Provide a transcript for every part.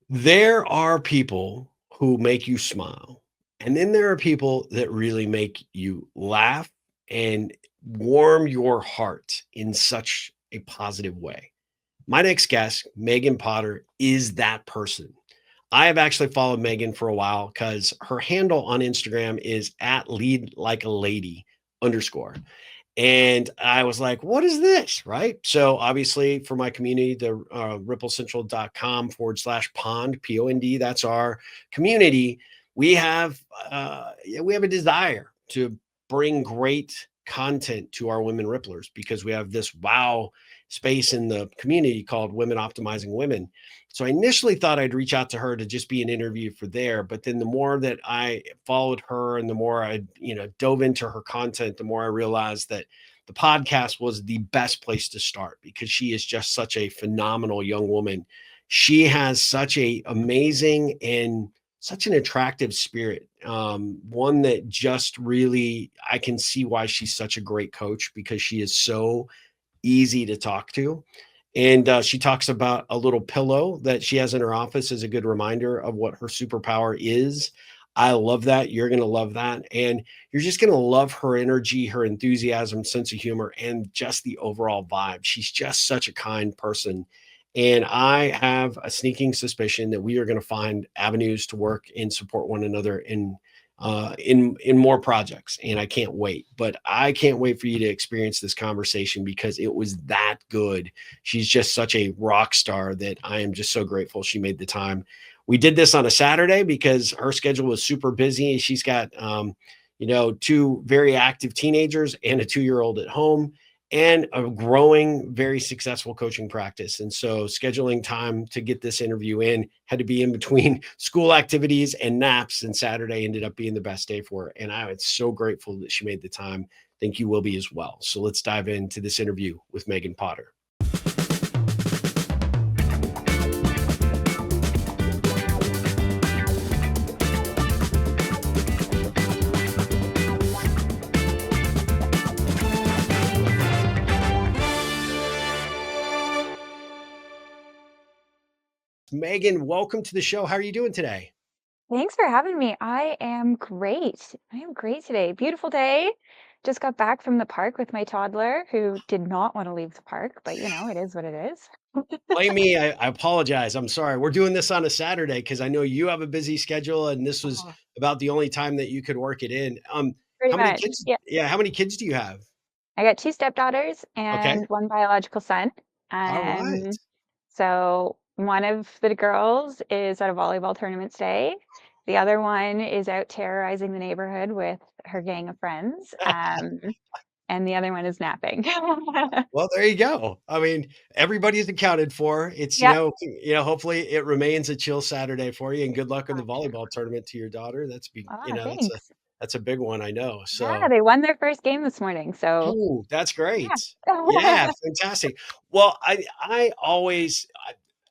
There are people who make you smile, and then there are people that really make you laugh and warm your heart in such a positive way. My next guest, Meghan Potter, is that person. I have actually followed Megan for a while because her handle on Instagram is at lead like a lady underscore. And I was like, what is this? Right. So obviously for my community, the ripplecentral.com/pond, POND, that's our community. We have a desire to bring great content to our women ripplers because we have this wow space in the community called Women Optimizing Women. So I initially thought I'd reach out to her to just be an interview for there, but then the more that I followed her and the more I, dove into her content, the more I realized that the podcast was the best place to start because she is just such a phenomenal young woman. She has such a amazing and such an attractive spirit. One that just really I can see why she's such a great coach because she is so easy to talk to. And she talks about a little pillow that she has in her office as a good reminder of what her superpower is. I love that. You're going to love that. And you're just going to love her energy, her enthusiasm, sense of humor, and just the overall vibe. She's just such a kind person. And I have a sneaking suspicion that we are going to find avenues to work and support one another in more projects, and I can't wait. But I can't wait for you to experience this conversation because it was that good. She's just such a rock star that I am just so grateful she made the time. We did this on a Saturday because her schedule was super busy. She's got two very active teenagers and a 2-year-old at home and a growing, very successful coaching practice. And so scheduling time to get this interview in had to be in between school activities and naps. And Saturday ended up being the best day for her. And I am so grateful that she made the time. I think you will be as well. So let's dive into this interview with Meghan Potter. Meghan, welcome to the show. How are you doing today? Thanks for having me. I am great. I am great today. Beautiful day. Just got back from the park with my toddler who did not want to leave the park, but it is what it is. Blame me. I apologize. I'm sorry. We're doing this on a Saturday because I know you have a busy schedule, and this was Oh, about the only time that you could work it in. pretty How many much. kids? Yeah. Yeah, how many kids do you have? I got two stepdaughters Okay. and one biological son. All right. Um, so one of the girls is at a volleyball tournament today. The other one is out terrorizing the neighborhood with her gang of friends. And the other one is napping. Well, there you go. I mean, everybody's accounted for. It's, Yep. hopefully it remains a chill Saturday for you and good luck in the Sure. volleyball tournament to your daughter. Ah, thanks. that's a big one, I know. Yeah, So, they won their first game this morning, so oh, that's great. Yeah, yeah. fantastic. Well,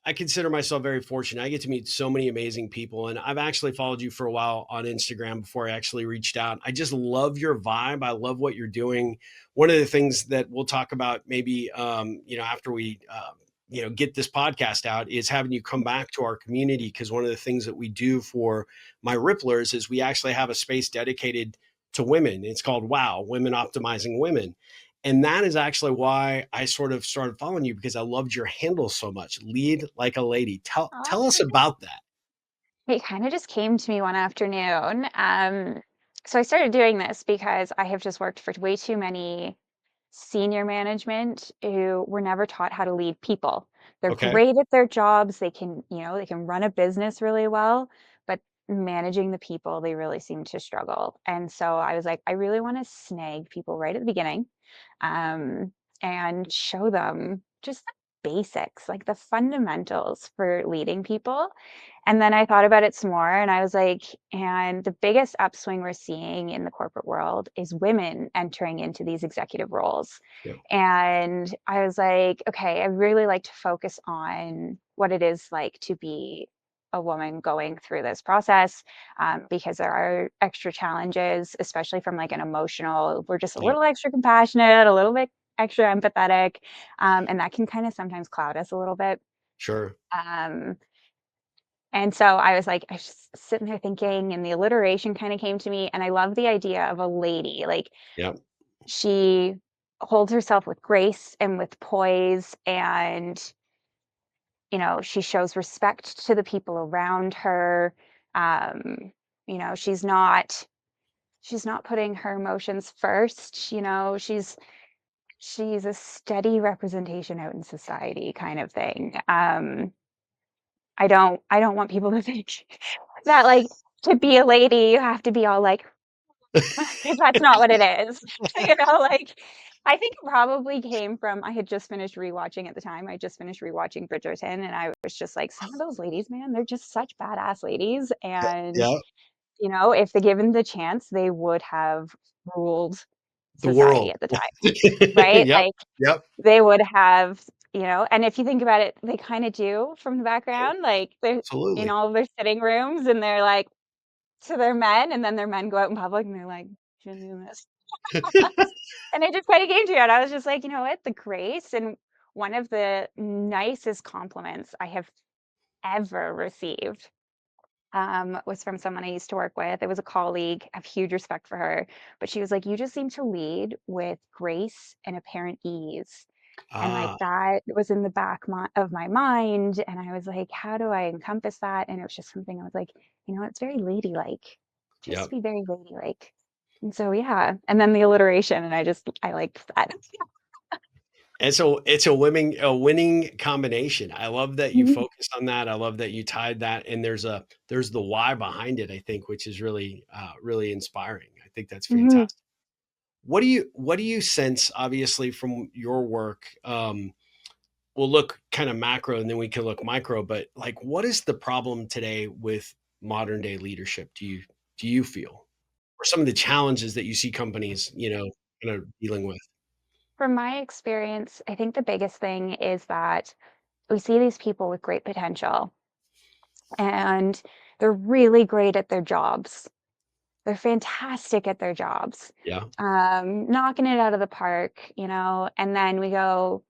I consider myself very fortunate. I get to meet so many amazing people, and I've actually followed you for a while on Instagram before I actually reached out. I just love your vibe. I love what you're doing. One of the things that we'll talk about maybe after we get this podcast out is having you come back to our community because one of the things that we do for my Ripplers is we actually have a space dedicated to women. It's called WOW, Women Optimizing Women. And that is actually why I sort of started following you because I loved your handle so much. Lead like a lady. Tell us Oh, about that. it kind of just came to me one afternoon. So I started doing this because I have just worked for way too many senior management who were never taught how to lead people. They're Okay. great at their jobs. They can run a business really well, but managing the people, they really seem to struggle. And so I was like, I really want to snag people right at the beginning, um, and show them just the basics, like the fundamentals for leading people. And then I thought about it some more and I was like, and the biggest upswing we're seeing in the corporate world is women entering into these executive roles. Yeah. And I was like, okay, I really like to focus on what it is like to be a woman going through this process, because there are extra challenges, especially from like an emotional, we're just a Yeah. little extra compassionate, a little bit extra empathetic, and that can kind of sometimes cloud us a little bit. Sure. Um, And so I was like, I was just sitting there thinking, and the alliteration kind of came to me. And I love the idea of a lady. Like Yep. she holds herself with grace and with poise, and she shows respect to the people around her. Um, she's not putting her emotions first. She's a steady representation out in society kind of thing. I don't want people to think that, like, to be a lady, you have to be all like, because that's not what it is. Like, I think it probably came from I had just finished rewatching at the time. I just finished rewatching Bridgerton, and I was just like, some of those ladies, man, they're just such badass ladies. And, Yeah. if they given the chance, they would have ruled The society world. at the time, right? Yep. Like, Yep. they would have, and if you think about it, they kind of do from the background. Like, they're in Absolutely. all of their sitting rooms, and they're like to their men, and then their men go out in public and they're like, shouldn't do this. And it just kind of came to me, and I was just like, you know what? The grace, and one of the nicest compliments I have ever received was from someone I used to work with. It was a colleague. I have huge respect for her, but she was like, "You just seem to lead with grace and apparent ease." And like Ah, that was in the of my mind. And I was like, how do I encompass that? And it was just something I was like, it's very ladylike. Just yep. be very ladylike. And so, yeah. And then the alliteration. And I liked that. And so it's a winning combination. I love that you Mhm. focused on that. I love that you tied that, and there's the why behind it, I think, which is really inspiring. I think that's Mhm. fantastic. What do you sense, obviously, from your work? We'll look kind of macro and then we can look micro, but like what is the problem today with modern day leadership, do you feel? Or some of the challenges that you see companies, kind of dealing with? From my experience, I think the biggest thing is that we see these people with great potential, and they're really great at their jobs. They're fantastic at their jobs, Yeah. knocking it out of the park, and then we go,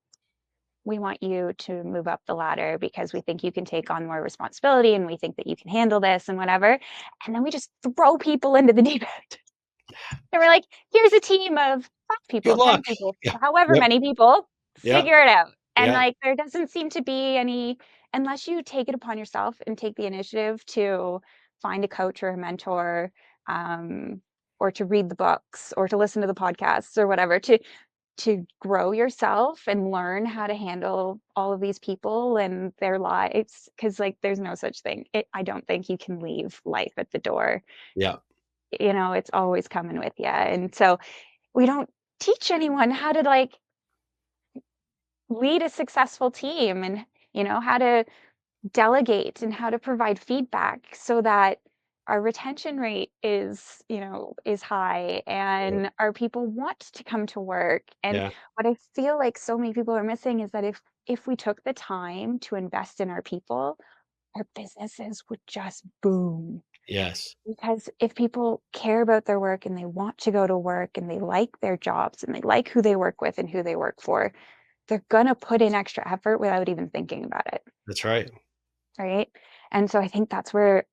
we want you to move up the ladder because we think you can take on more responsibility and we think that you can handle this and whatever. And then we just throw people into the deep end. And we're like, here's a team of 5 people, Good 10 luck. people, Yeah. however Yep. many people, Yeah. figure it out. And Yeah. like, there doesn't seem to be any, unless you take it upon yourself and take the initiative to find a coach or a mentor, um, or to read the books or to listen to the podcasts or whatever, to grow yourself and learn how to handle all of these people and their lives, because like there's no such thing. I don't think you can leave life at the door. Yeah. It's always coming with you. And so we don't teach anyone how to like lead a successful team, and how to delegate and how to provide feedback so that our retention rate is high Yeah. and our people want to come to work. And Yeah. what I feel like so many people are missing is that if we took the time to invest in our people, our businesses would just boom. Yes. Because if people care about their work and they want to go to work and they like their jobs and they like who they work with and who they work for, they're gonna put in extra effort without even thinking about it, That's right. right? And so I think that's where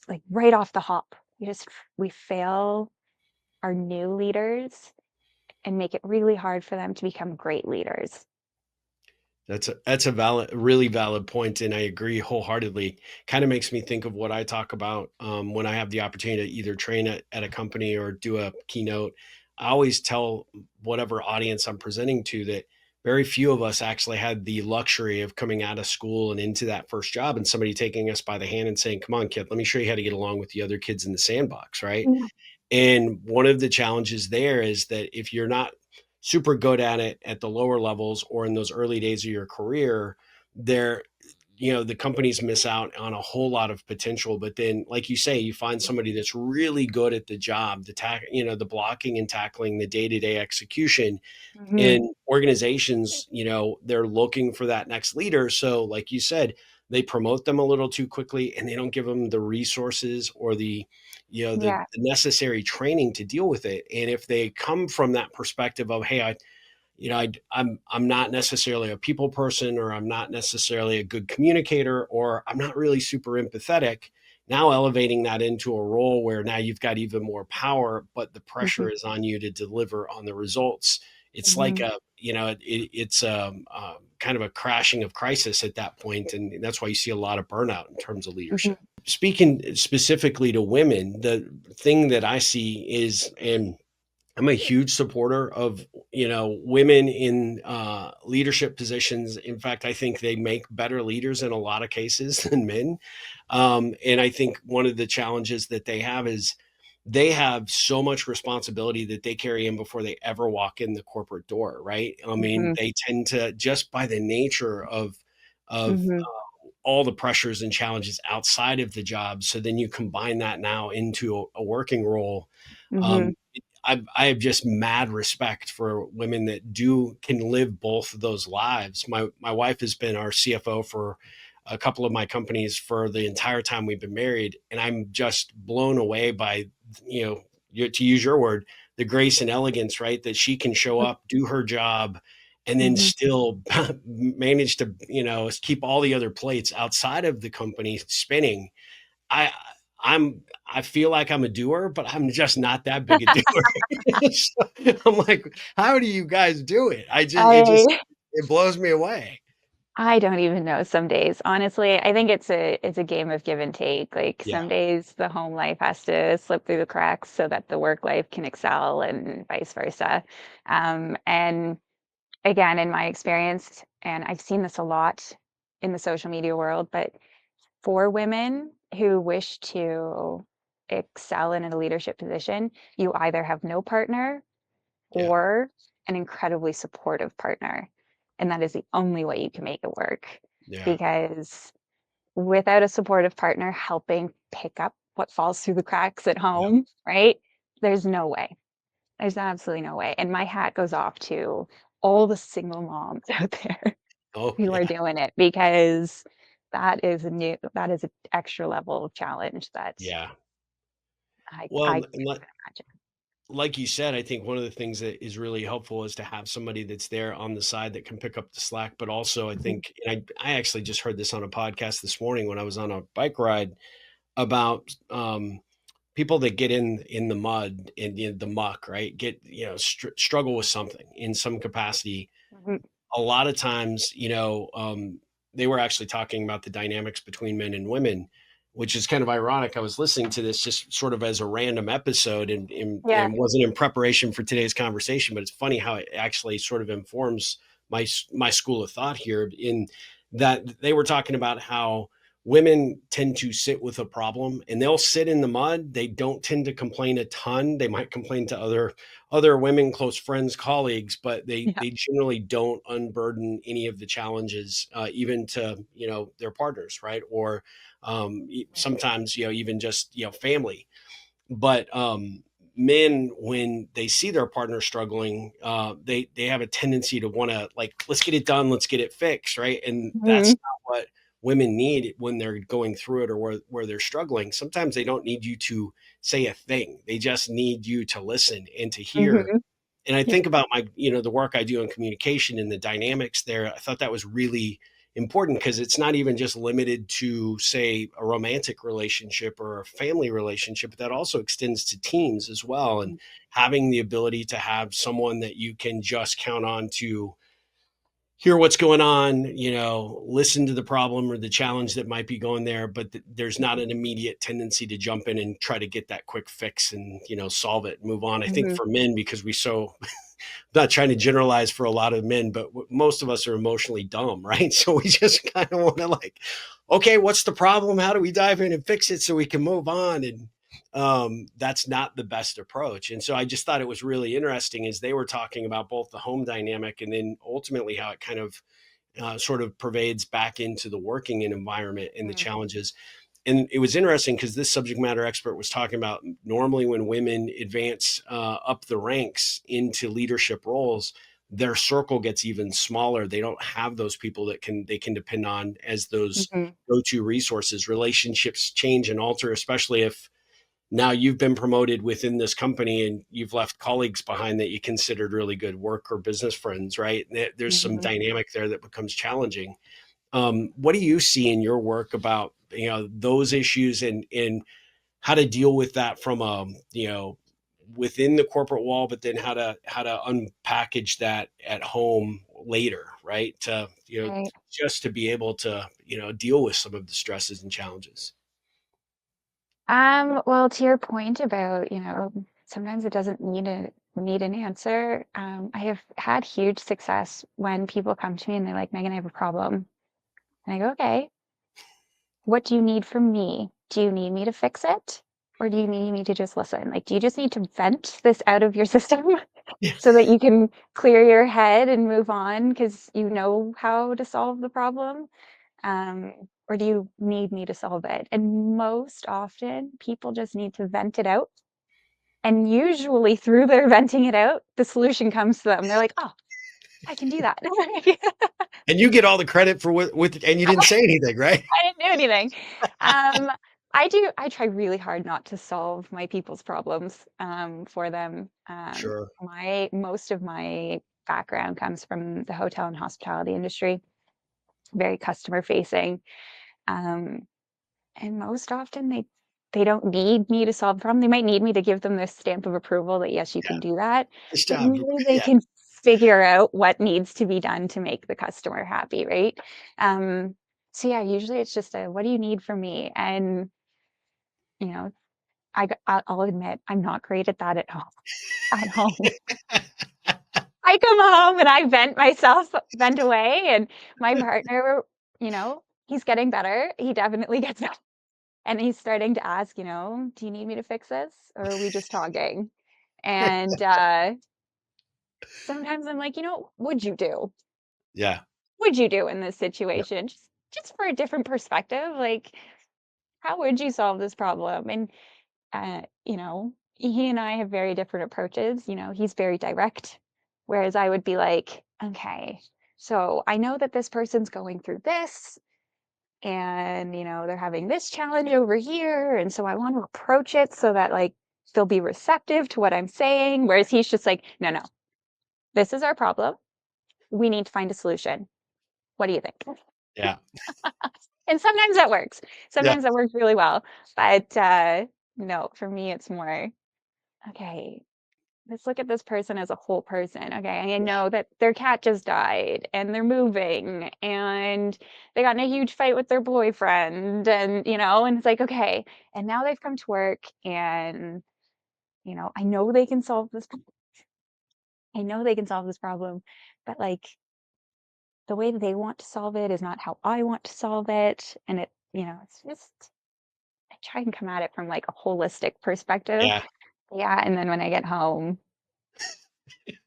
like right off the hop, we fail our new leaders and make it really hard for them to become great leaders. That's a really valid point, and I agree wholeheartedly. Kind of makes me think of what I talk about when I have the opportunity to either train at a company or do a keynote. I always tell whatever audience I'm presenting to that very few of us actually had the luxury of coming out of school and into that first job, and somebody taking us by the hand and saying, "Come on, kid, let me show you how to get along with the other kids in the sandbox." Right? Yeah. And one of the challenges there is that if you're not super good at it at the lower levels or in those early days of your career, there, the companies miss out on a whole lot of potential. But then, like you say, you find somebody that's really good at the job, the blocking and tackling, the day-to-day execution, Mhm. in organizations, they're looking for that next leader. So, like you said, they promote them a little too quickly and they don't give them the resources or the Yeah. necessary training to deal with it. And if they come from that perspective of, hey, I'm not necessarily a people person, or I'm not necessarily a good communicator, or I'm not really super empathetic. Now elevating that into a role where now you've got even more power, but the pressure Mhm. is on you to deliver on the results. It's like Mhm. a, it's kind of a crashing of crisis at that point, and that's why you see a lot of burnout in terms of Mhm. leadership. Speaking specifically to women, the thing that I see is, and I'm a huge supporter of, women in leadership positions. In fact, I think they make better leaders in a lot of cases than men. And I think one of the challenges that they have is they have so much responsibility that they carry in before they ever walk in the corporate door, right? I mean, Mhm. they tend to, just by the nature of Mhm. all the pressures and challenges outside of the job. So then you combine that now into a working role. Mhm. um, I have just mad respect for women that do can live both of those lives. My wife has been our CFO for a couple of my companies for the entire time we've been married, and I'm just blown away by, to use your word, the grace and elegance, right? That she can show up, do her job, and then Mhm. still manage to, keep all the other plates outside of the company spinning. I I feel like I'm a doer, but I'm just not that big a doer. So, I'm like, how do you guys do it? I It blows me away. I don't even know some days. Honestly, I think it's a game of give and take. Like Yeah, some days the home life has to slip through the cracks so that the work life can excel and vice versa. And again, in my experience, and I've seen this a lot in the social media world, but for women who wish to excel in a leadership position, you either have no partner yeah, or an incredibly supportive partner. And that is the only way you can make it work. yeah, Because without a supportive partner helping pick up what falls through the cracks at yeah. home, right? There's no way. There's absolutely no way. And my hat goes off to all the single moms out there Oh, who are yeah, doing it because that is an extra level of challenge that yeah. I Well, can't and even imagine. like you said, I think one of the things that is really helpful is to have somebody that's there on the side that can pick up the slack. But also, I Mhm. think, and I actually just heard this on a podcast this morning when I was on a bike ride about people that get in the mud and the muck, right? Get, struggle with something in some capacity. Mhm. A lot of times, they were actually talking about the dynamics between men and women, which is kind of ironic. I was listening to this just sort of as a random episode, Yeah. and wasn't in preparation for today's conversation, but it's funny how it actually sort of informs my school of thought here, in that they were talking about how women tend to sit with a problem and they'll sit in the mud. They don't tend to complain a ton. They might complain to other women, close friends, colleagues, but Yeah. they generally don't unburden any of the challenges, even to, their partners, right? Or sometimes, even just, family. But men, when they see their partner struggling, they have a tendency to want to, like, let's get it done, let's get it fixed, right? And that's Mhm. not what women need when they're going through it, or where they're struggling. Sometimes they don't need you to say a thing, they just need you to listen and to hear. Mhm. And I Yeah. think about the work I do in communication and the dynamics there. I thought that was really important, because it's not even just limited to, say, a romantic relationship or a family relationship, but that also extends to teams as well. And Mhm. having the ability to have someone that you can just count on to hear what's going on, listen to the problem or the challenge that might be going there, but there's not an immediate tendency to jump in and try to get that quick fix and, solve it and move on. I think Mhm. for men, because we so not trying to generalize for a lot of men, but most of us are emotionally dumb, right? So we just kind of want to, like, okay, what's the problem? How do we dive in and fix it so we can move on? And that's not the best approach. And so I just thought it was really interesting as they were talking about both the home dynamic and then ultimately how it kind of sort of pervades back into the working environment and the Mhm. challenges. And it was interesting because this subject matter expert was talking about, normally when women advance up the ranks into leadership roles, their circle gets even smaller. They don't have those people that they can depend on as those Mhm. go-to resources. Relationships change and alter, especially if now you've been promoted within this company and you've left colleagues behind that you considered really good work or business friends, right? There's some Mhm. dynamic there that becomes challenging. What do you see in your work about, those issues and how to deal with that from within the corporate wall, but then how to unpackage that at home later, right? To Right. just to be able to deal with some of the stresses and challenges. Well, to your point about, sometimes it doesn't need an answer. I have had huge success when people come to me and they're like, Megan, I have a problem. And I go, okay, what do you need from me? Do you need me to fix it? Or do you need me to just listen? Like, do you just need to vent this out of your system Yeah. so that you can clear your head and move on because you know how to solve the problem? Or do you need me to solve it? And most often, people just need to vent it out. And usually, through their venting it out, the solution comes to them. They're like, oh, I can do that. And you get all the credit for and you didn't say anything, right? I didn't do anything. Um, I try really hard not to solve my people's problems for them. Sure. Most of my background comes from the hotel and hospitality industry, very customer facing. Um, And most often they don't need me to solve the problem. They might need me to give them this stamp of approval that, yes, you Yeah. can do that, Nice but job. usually they Yeah. can figure out what needs to be done to make the customer happy, right? Um, so yeah, usually it's just a, "What do you need from me?" And, you know, I'll admit I'm not great at that at home. At home. I come home and I vent away, and my partner, he's getting better. He definitely gets better. And he's starting to ask, "Do you need me to fix this, or are we just talking?" And, sometimes I'm like, "What'd you do? Yeah. What'd you do in this Yep. situation?" Just for a different perspective, like, how would you solve this problem? And, he and I have very different approaches. He's very direct, whereas I would be like, "Okay, so I know that this person's going through this, and they're having this challenge over here, and so I want to approach it so that like they'll be receptive to what I'm saying," whereas he's just like, no, no, this is our problem, we need to find a solution, what do you think? Yeah. And sometimes that works, Yeah. sometimes that works really well, but no, for me it's more, okay, let's look at this person as a whole person. Okay, I know that their cat just died and they're moving and they got in a huge fight with their boyfriend, and it's like, okay, and now they've come to work, and I know they can solve this. I know they can solve this problem, but like the way that they want to solve it is not how I want to solve it, and it's just I try and come at it from like a holistic perspective. Yeah. Yeah, and then when I get home,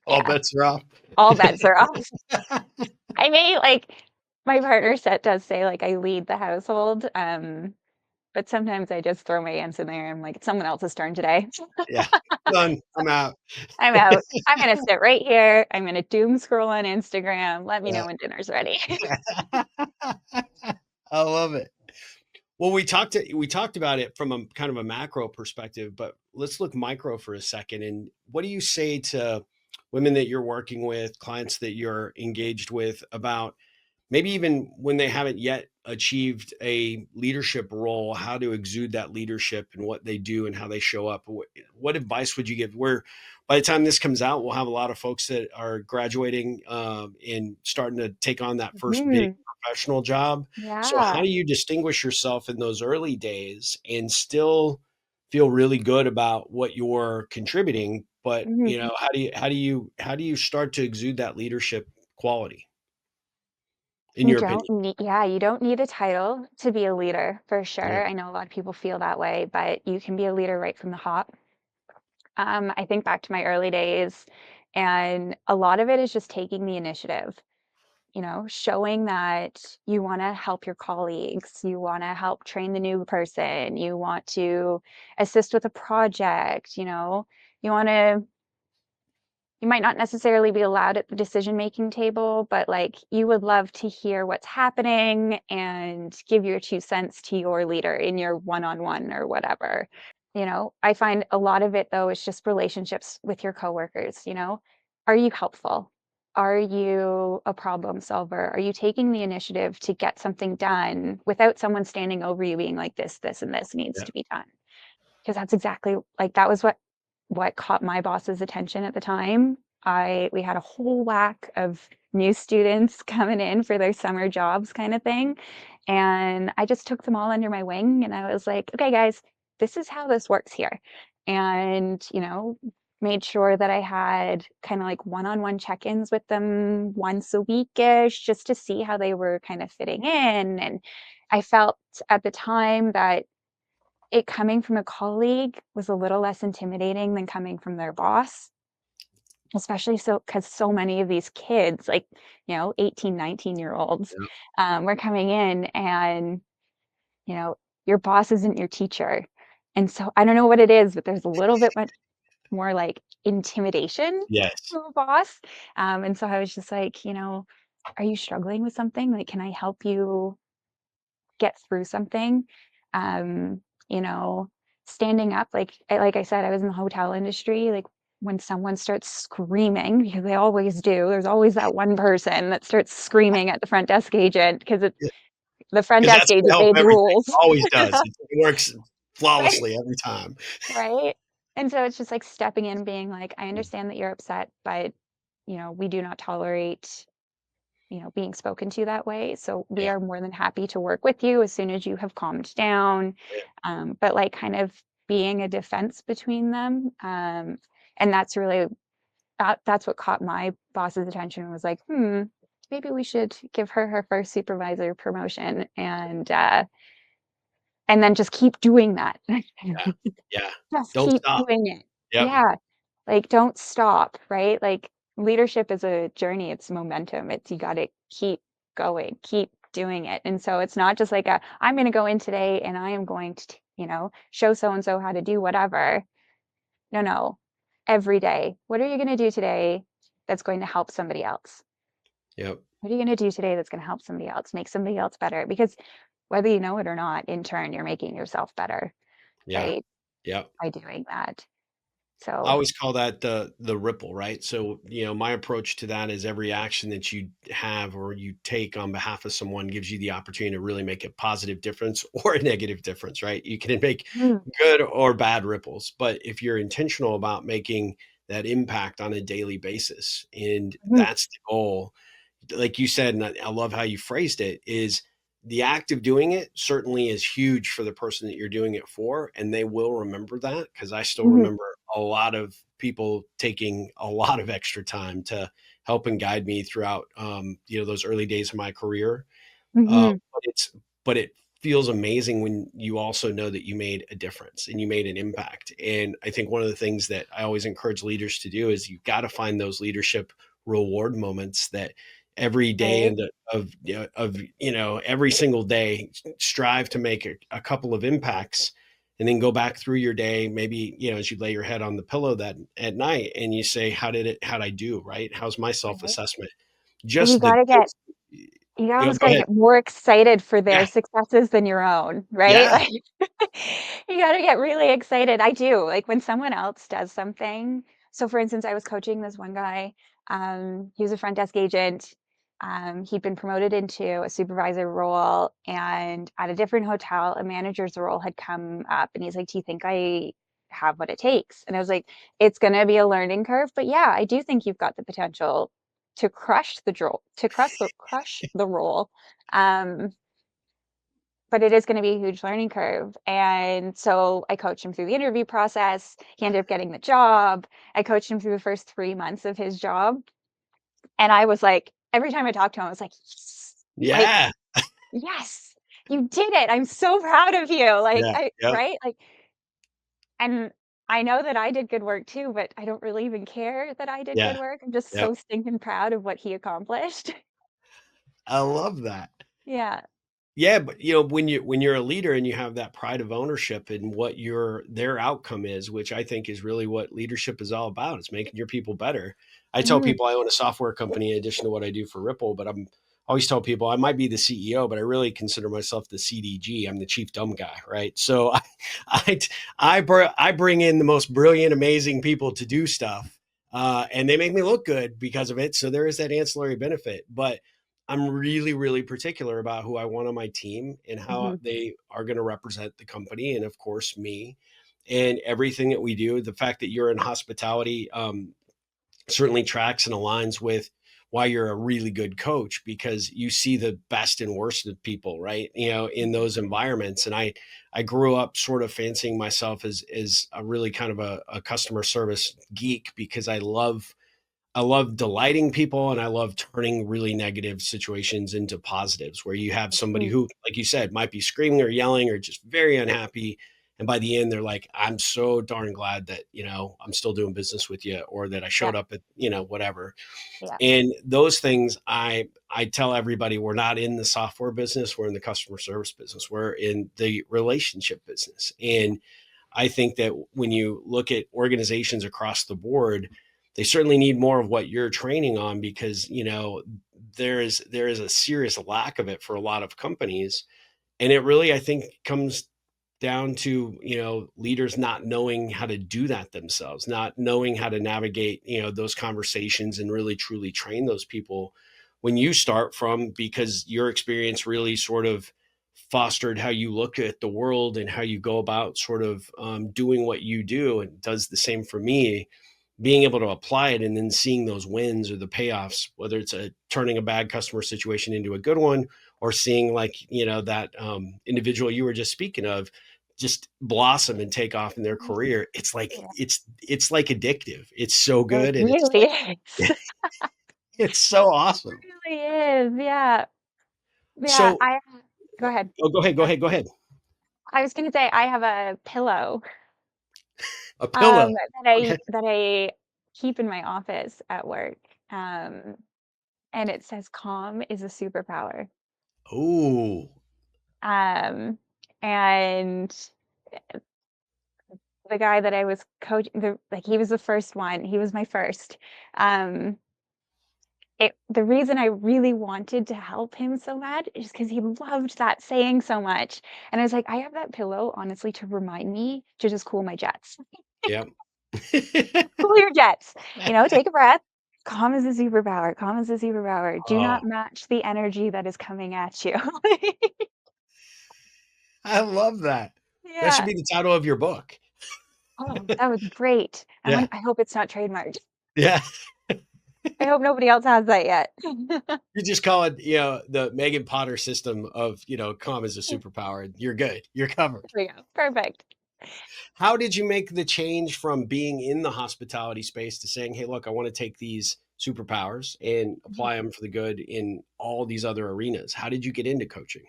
All yeah, bets are off. all bets are off. I may like my partner set does say like I lead the household, but sometimes I just throw my hands in there. I'm like, it's someone else's turn today. Yeah. Done. I'm out. I'm out. I'm gonna sit right here. I'm gonna doom scroll on Instagram. Let me Yeah. know when dinner's ready. I love it. Well, we talked about it from a kind of a macro perspective, but let's look micro for a second. And what do you say to women that you're working with, clients that you're engaged with about maybe even when they haven't yet achieved a leadership role, how to exude that leadership and what they do and how they show up? What advice would you give? Where by the time this comes out, we'll have a lot of folks that are graduating and starting to take on that first big Mhm. professional job. So, how Yeah. do you distinguish yourself in those early days and still feel really good about what you're contributing? But Mhm. how do you start to exude that leadership quality, in You your don't opinion? need Yeah, you don't need a title to be a leader, for Yeah. sure. I know a lot of people feel that way, but you can be a leader right from the hop. I think back to my early days, and a lot of it is just taking the initiative. Showing that you want to help your colleagues, you want to help train the new person, you want to assist with a project, you want to, you might not necessarily be allowed at the decision making table, but like you would love to hear what's happening and give your 2 cents to your leader in your one on one or whatever. I find a lot of it though is just relationships with your coworkers. Are you helpful? Are you a problem solver? Are you taking the initiative to get something done without someone standing over you being like this, and this needs Yeah. to be done? Because that's exactly like that was what caught my boss's attention at the time. I We had a whole whack of new students coming in for their summer jobs kind of thing. And I just took them all under my wing and I was like, okay, guys, this is how this works here. And, made sure that I had kind of like one-on-one check-ins with them once a weekish just to see how they were kind of fitting in. And I felt at the time that it coming from a colleague was a little less intimidating than coming from their boss, especially so because so many of these kids, like, 18, 19-year-olds, Yeah. were coming in and, you know, your boss isn't your teacher. And so I don't know what it is, but there's a little bit much more like intimidation Yes. from a boss. And so I was just like, are you struggling with something? Like, can I help you get through something. Um, you know, Standing up, like I said, I was in the hotel industry. Like when someone starts screaming, because they always do, there's always that one person that starts screaming at the front desk agent because it's the front Because desk that's going to agent help made the everything. rules. Always does. It works Right. flawlessly every time. Right. And so it's just like stepping in and being like, I understand that you're upset, but we do not tolerate being spoken to that way. So we Yeah. are more than happy to work with you as soon as you have calmed down. Yeah. But like kind of being a defense between them. And that's really that's what caught my boss's attention and was like, maybe we should give her her first supervisor promotion and then just keep doing that. Yeah. Yeah. Just Don't keep stop. doing it. Yep. Yeah. Like, don't stop, right? Like, leadership is a journey, it's momentum. You got to keep going, keep doing it. And so it's not just like I'm going to go in today and I am going to, show so and so how to do whatever. No, no. Every day. What are you going to do today that's going to help somebody else? Yep. What are you going to do today that's going to help somebody else, make somebody else better? Because whether you know it or not, in turn, you're making yourself better, Yeah. right? Yep. By doing that. I So, always call that the ripple, right? So, my approach to that is every action that you have or you take on behalf of someone gives you the opportunity to really make a positive difference or a negative difference, right? You can make mm, good or bad ripples, but if you're intentional about making that impact on a daily basis, and mhm, that's the goal, like you said, and I love how you phrased it, is the act of doing it certainly is huge for the person that you're doing it for. And they will remember that because I still mhm, remember a lot of people taking a lot of extra time to help and guide me throughout, those early days of my career. mhm, But it feels amazing when you also know that you made a difference and you made an impact. And I think one of the things that I always encourage leaders to do is you've got to find those leadership reward moments that every day right? and every single day strive to make a couple of impacts and then go back through your day, maybe as you lay your head on the pillow that at night, and you say, how'd I do, right? How's my Right. self-assessment? But Just the just you almost go gotta ahead. get more excited for Yeah. their successes than your own, right? Yeah. Like, you gotta get really excited. I do, like, when someone else does something. So, for instance, I was coaching this one guy, he was a front desk agent, he'd been promoted into a supervisor role, and at a different hotel, a manager's role had come up, and he's like, "Do you think I have what it takes?" And I was like, "It's gonna be a learning curve, but yeah, I do think you've got the potential to crush the role. Um, but it is going to be a huge learning curve. And so I coached him through the interview process. He ended up getting the job. I coached him through the first 3 months of his job. And I was like, every time I talked to him, I was like, yes, like, Yeah. yes, you did it. I'm so proud of you. Like, Yeah. Yep. right? Like, and I know that I did good work too, but I don't really even care that I did Yeah. good work. I'm just Yep. so stinking proud of what he accomplished. I love that. Yeah. Yeah, but when you're a leader and you have that pride of ownership in what their outcome is, which I think is really what leadership is all about. It's making your people better. I tell Mhm. people I own a software company in addition to what I do for Ripple, but always tell people I might be the CEO, but I really consider myself the CDG. I'm the chief dumb guy, right? So I, I bring in the most brilliant, amazing people to do stuff, and they make me look good because of it. So there is that ancillary benefit, but I'm really, really particular about who I want on my team and how Mhm. they are going to represent the company, and of course me, and everything that we do. The fact that you're in hospitality, certainly tracks and aligns with why you're a really good coach, because you see the best and worst of people, right? In Mhm. those environments. And I grew up sort of fancying myself as a really kind of a customer service geek, because I love delighting people, and I love turning really negative situations into positives, where you have somebody Mhm. who, like you said, might be screaming or yelling or just very unhappy. And by the end, they're like, I'm so darn glad that, I'm still doing business with you, or that I Yeah, showed up at, whatever. yeah, And those things, I tell everybody, we're not in the software business. We're in the customer service business. We're in the relationship business. And I think that when you look at organizations across the board, they certainly need more of what you're training on, because there is a serious lack of it for a lot of companies. And it really, I think, comes down to leaders not knowing how to do that themselves, not knowing how to navigate those conversations and really truly train those people when you start from, because your experience really sort of fostered how you look at the world and how you go about sort of doing what you do, and does the same for me, being able to apply it and then seeing those wins or the payoffs, whether it's turning a bad customer situation into a good one, or seeing, like, that individual you were just speaking of just blossom and take off in their career. It's like yeah. it's like addictive. It's so It good, and it's really like is. it's so awesome. It really is, yeah. Yeah, So I go ahead. oh, go ahead, go ahead, go ahead. I was gonna say I have a pillow, A pillow. Okay. that I keep in my office at work, um, and it says calm is a superpower. Oh, Um, and the guy that I was coaching, he was the first one, he was my first. Um, the reason I really wanted to help him so bad is because he loved that saying so much, and I was like, "I have that pillow, honestly, to remind me to just cool my jets. yeah. Cool your jets, take a breath. Calm is a superpower, calm is a superpower. Do not Oh, match the energy that is coming at you." I love that. That should Yeah. be the title of your book. Oh, that was great. Yeah. I hope it's not trademarked. Yeah. I hope nobody else has that yet. You just call it, the Meghan Potter system of, calm is a There superpower. You're good. You're covered. we go. Perfect. How did you make the change from being in the hospitality space to saying, hey, look, I want to take these superpowers and Mhm. apply them for the good in all these other arenas? How did you get into coaching?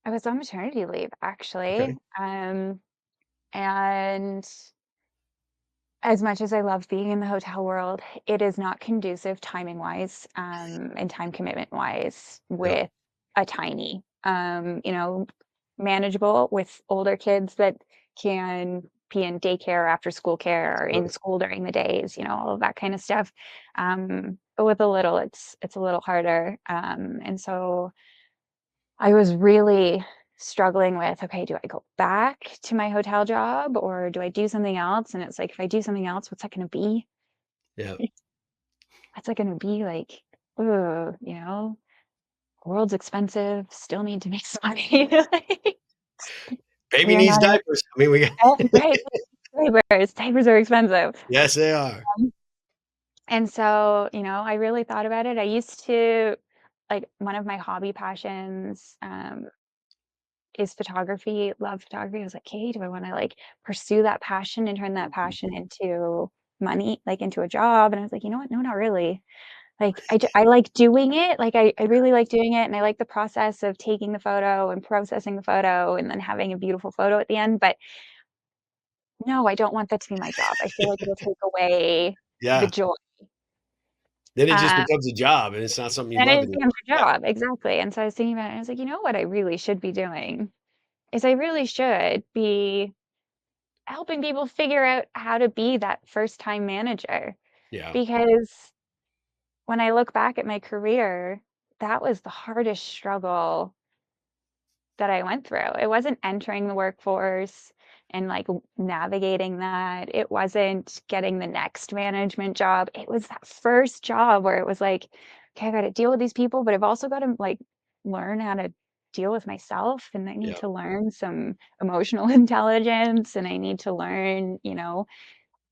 I was on maternity leave, actually, Okay. and as much as I love being in the hotel world, it is not conducive timing-wise, and time commitment-wise Yeah. with a tiny. Manageable with older kids that can be in daycare, after school care, or in Sure. school during the days, all of that kind of stuff. But with a little, it's a little harder. And so I was really struggling with, okay, do I go back to my hotel job or do I do something else? And it's like, if I do something else, what's that going to be? Yeah. What's that going to be like? Ugh, world's expensive, still need to make some money. Like, Baby you're needs not a, diapers. I mean, we got, right. Diapers are expensive. yes, they are. Um, and so, I really thought about it. I used to, like, one of my hobby passions, is photography, love photography. I was like, "Hey, do I wanna, like, pursue that passion and turn that Mhm. passion into money, like, into a job?" And I was like, "You know what? No, not really." Like, I like doing it, like, I really like doing it, and I like the process of taking the photo and processing the photo and then having a beautiful photo at the end, but no, I don't want that to be my job. I feel like it'll take away the Yeah. joy. Then it just Uh, becomes a job, and it's not something you and love it anymore. becomes a Yeah. job, exactly, and so I was thinking about it, and I was like, "You know what I really should be doing is I really should be helping people figure out how to be that first time manager." Yeah. Because when I look back at my career, that was the hardest struggle that I went through. It wasn't entering the workforce and like navigating that. It wasn't getting the next management job. It was that first job where it was like, okay, I got to deal with these people, but I've also got to like learn how to deal with myself, and I need Yeah. to learn some emotional intelligence, and I need to learn,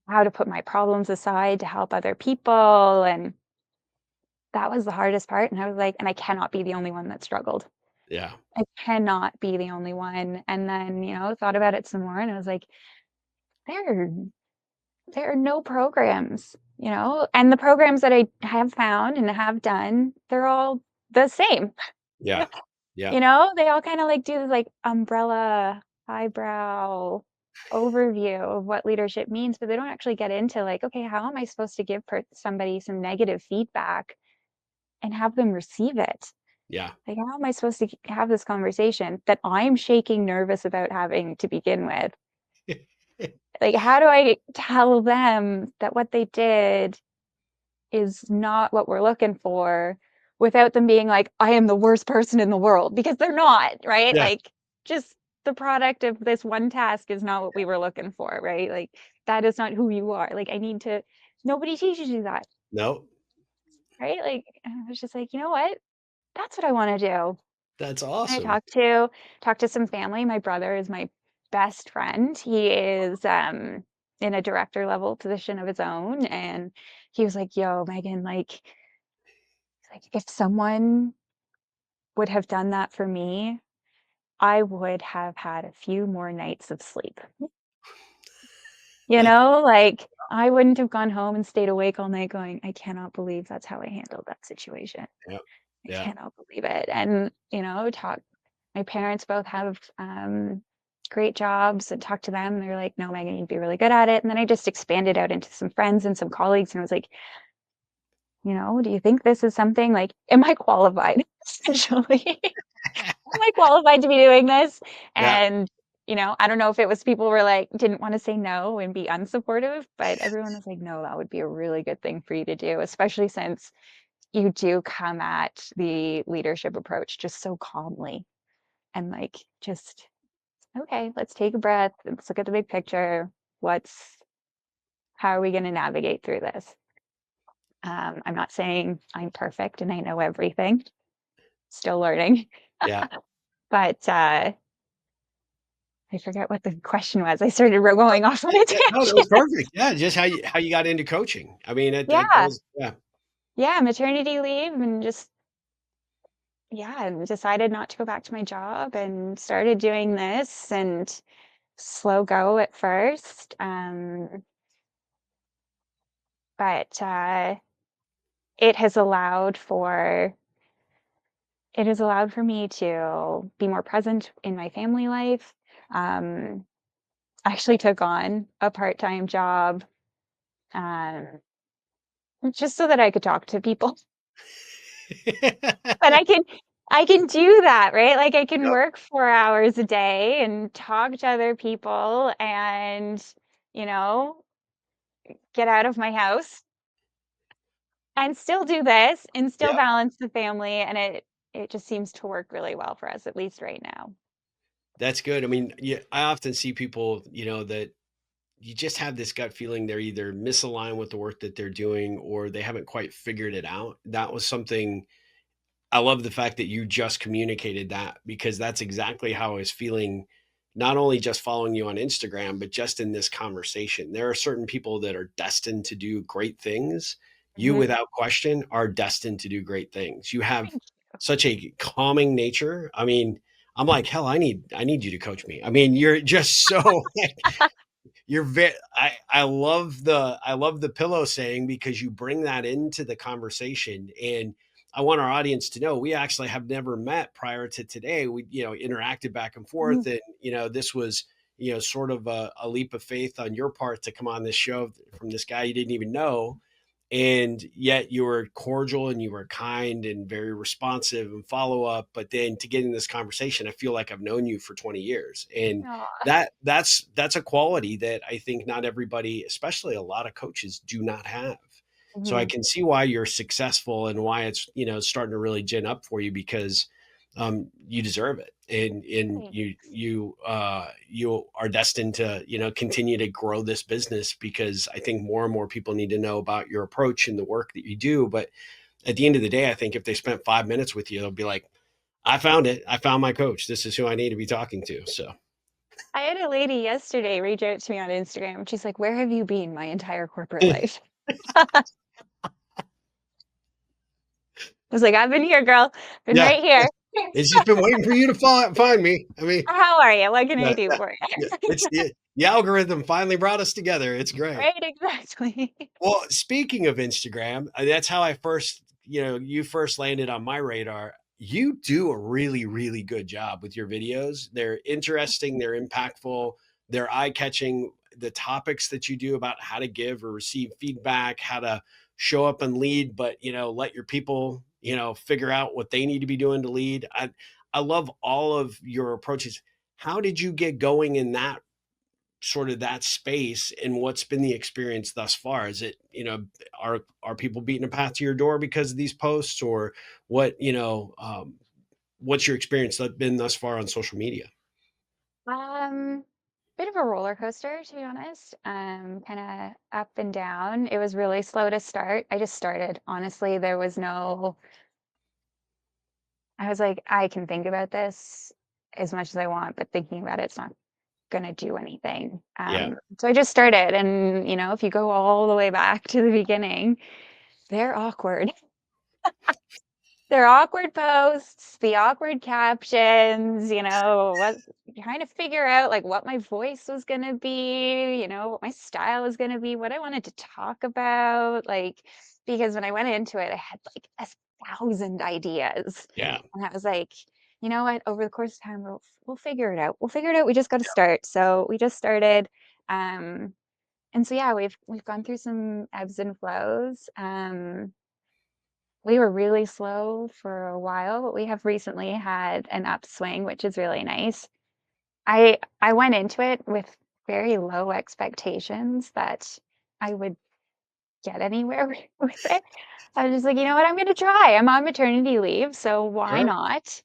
how to put my problems aside to help other people. And that was the hardest part. And I was like, and I cannot be the only one that struggled. Yeah. I cannot be the only one. And then, thought about it some more, and I was like, there there are no programs, and the programs that I have found and have done, they're all the same. Yeah. Yeah. They all kind of like do this like umbrella, highbrow overview of what leadership means, but they don't actually get into like, okay, how am I supposed to give somebody some negative feedback and have them receive it? Yeah. Like, how am I supposed to have this conversation that I'm shaking nervous about having to begin with? Like, how do I tell them that what they did is not what we're looking for without them being like, I am the worst person in the world? Because they're not, right? Yeah. Like, just the product of this one task is not what we were looking for, right? Like, that is not who you are. Like, nobody teaches you that, No, right? Like, I was just like, you know what? That's what I want to do. that's I awesome. talked to some family. My brother is my best friend. He is in a director level position of his own, and he was like, "Yo, Megan, like if someone would have done that for me, I would have had a few more nights of sleep. Like I wouldn't have gone home and stayed awake all night going, I cannot believe that's how I handled that situation. Yeah. I Yeah. cannot believe it." And, my parents both have great jobs, and talked to them. They're like, no, Megan, you'd be really good at it. And then I just expanded out into some friends and some colleagues, and I was like, do you think this is something like, am I qualified? Essentially, am I qualified to be doing this? Yeah. And, I don't know if it was people were like, didn't want to say no and be unsupportive, but everyone was like, no, that would be a really good thing for you to do, especially since you do come at the leadership approach just so calmly and like just okay, let's take a breath, let's look at the big picture. What's How are we going to navigate through this? I'm not saying I'm perfect and I know everything, still learning. Yeah. But I forget what the question was. I started going off on a No, that was tangent. perfect. Yeah, just how you got into coaching. I mean, that Yeah, was yeah. yeah, maternity leave, and just yeah, and decided not to go back to my job and started doing this, and slow go at first. But it has allowed for me to be more present in my family life. Um, I actually took on a part-time job, um, just so that I could talk to people. But I can do that, right? Like I can Yep. work 4 hours a day and talk to other people and, you know, get out of my house and still do this and still Yep. balance the family. And it just seems to work really well for us, at least right now. That's good. I mean, yeah, I often see people, that you just have this gut feeling they're either misaligned with the work that they're doing or they haven't quite figured it out. That was something I love the fact that you just communicated that because that's exactly how I was feeling, not only just following you on Instagram, but just in this conversation. There are certain people that are destined to do great things. You, Mhm. without question, are destined to do great things. You have Thank such a calming nature. I mean, I'm like, hell, I need you to coach me. I mean, you're just so you're very I love the pillow saying because you bring that into the conversation and I want our audience to know we actually have never met prior to today. We, interacted back and you. forth and this was, sort of a leap of faith on your part to come on this show from this guy you didn't even know and yet you were cordial and you were kind and very responsive and follow up, but then to get in this conversation I feel like I've known you for 20 years and Aw. that's a quality that I think not everybody, especially a lot of coaches, do not have. So I Mhm. can see why you're successful and why it's, starting to really gin up for you because you deserve it. And Thanks. you are destined to, continue to grow this business because I think more and more people need to know about your approach and the work that you do. But at the end of the day, I think if they spent 5 minutes with you, they'll be like, I found it. I found my coach. This is who I need to be talking to. So I had a lady yesterday reach out to me on Instagram. She's like, "Where have you been my entire corporate life?" I was like, "I've been here, girl. Been yeah, right here. it's just been waiting for you to find me. I mean, How are you? What can I yeah, do yeah, for yeah. you?" It's the algorithm finally brought us together. It's great. Right, exactly. Well, speaking of Instagram, that's how I first, you first landed on my radar. You do a really, really good job with your videos. They're interesting, they're impactful, they're eye catching. The topics that you do about how to give or receive feedback, how to show up and lead, but let your people, figure out what they need to be doing to lead. I love all of your approaches. How did you get going in that sort of that space and what's been the experience thus far? Is it, are people beating a path to your door because of these posts or what, what's your experience been thus far on social media? Um, Bit of a roller coaster, to be honest. Kind of up and down. It was really slow to start. I just started. Honestly, there was no, I was like, I can think about this as much as I want, but thinking about it's not gonna do anything. Yeah. So I just started, and if you go all the way back to the beginning, they're awkward. They're awkward posts, the awkward captions, what trying to figure out like what my voice was gonna be, what my style was gonna be, what I wanted to talk about. Like, because when I went into it, I had like 1,000 ideas. Yeah. And I was like, you know what, over the course of time, we'll figure it out. We'll figure it out. We just gotta start. So we just started. Um, and so yeah, we've gone through some ebbs and flows. We were really slow for a while, but we have recently had an upswing, which is really nice. I went into it with very low expectations that I would get anywhere with it. I was just like, you know what? I'm gonna try. I'm on maternity leave, so why Sure. not?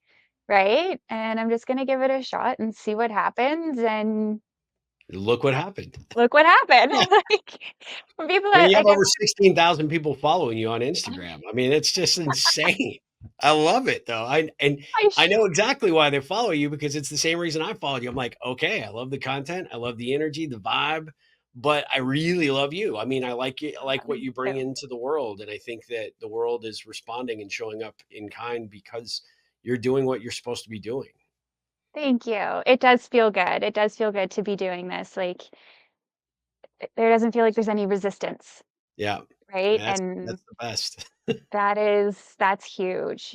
Right? And I'm just gonna give it a shot and see what happens. And Look what happened. look what happened. Yeah. Like when people I mean, are you have like, over 16,000 people following you on Instagram. I mean, it's just insane. I love it though. I I know exactly why they follow you because it's the same reason I followed you. I'm like, okay, I love the content, I love the energy, the vibe, but I really love you. I mean, I like it, I like what me you bring too. into the world, and I think that the world is responding and showing up in kind because you're doing what you're supposed to be doing. Thank you. It does feel good. It does feel good to be doing this. Like there doesn't feel like there's any resistance, Yeah, right? and And that's the best. that's huge,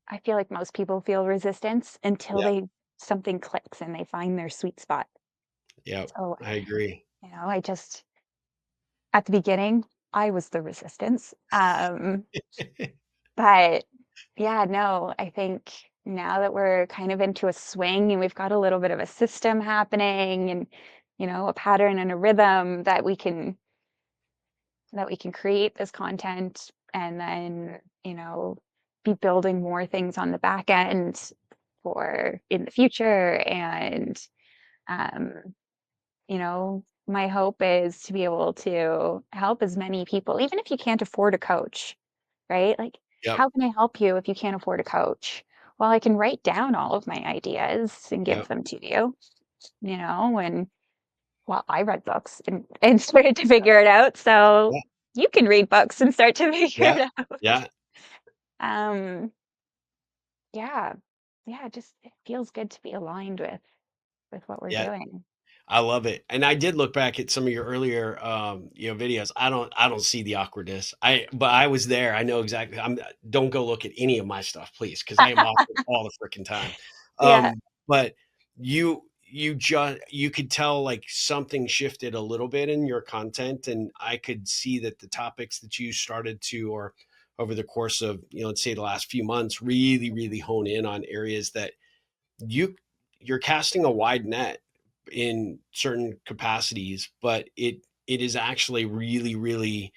I feel like most people feel resistance until Yeah, they something clicks and they find their sweet spot. yeah, So, I agree. I just at the beginning, I was the resistance. But yeah, no, I think now that we're kind of into a swing and we've got a little bit of a system happening and a pattern and a rhythm that we can create this content and then, be building more things on the back end for in the future. And, um, my hope is to be able to help as many people, even if you can't afford a coach, right? Like, Yep, how can I help you if you can't afford a coach? Well, I can write down all of my ideas and give yep, them to you, and well, I read books and started to figure it out. So yeah, you can read books and start to figure yeah, it out. yeah. Um, yeah. Yeah, just it feels good to be aligned with what we're Yeah, doing. I love it. And I did look back at some of your earlier, videos. I don't see the awkwardness. But I was there. I know exactly. Don't go look at any of my stuff, please, because I am awkward all the freaking time. Yeah. But you could tell like something shifted a little bit in your content, and I could see that the topics that you started to, or over the course of, let's say the last few months, really, really hone in on areas that you you're casting a wide net in certain capacities, but it is actually really, really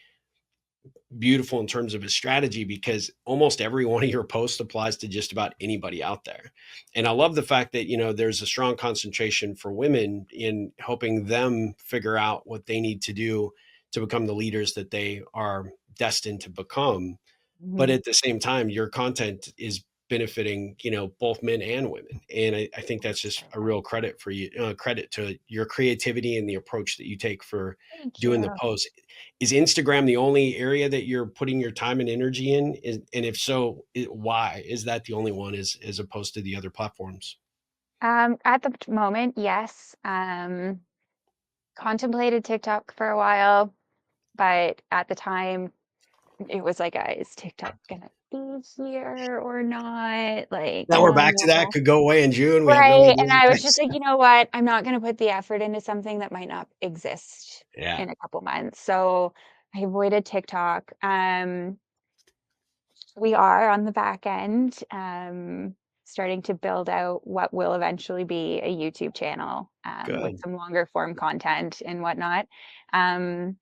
beautiful in terms of a strategy because almost every one of your posts applies to just about anybody out there. And I love the fact that, there's a strong concentration for women in helping them figure out what they need to do to become the leaders that they are destined to become. But Mhm. at the same time, your content is benefiting, both men and women. And I think that's just a real credit for you, credit to your creativity and the approach that you take for Thank doing the you. posts. Is Instagram the only area that you're putting your time and energy in? And if so, why is that the only one as opposed to the other platforms? At the moment, yes. Contemplated TikTok for a while, but at the time it was like, is TikTok gonna be here or not? Like, Now I we're don't back to that. know. Could go away in June. We have no Right. idea And what I was just next. like, you know what? I'm not gonna put the effort into something that might not exist Yeah, in a couple months. So I avoided TikTok. We are on the back end, starting to build out what will eventually be a YouTube channel, with good. some longer form content and whatnot. Um,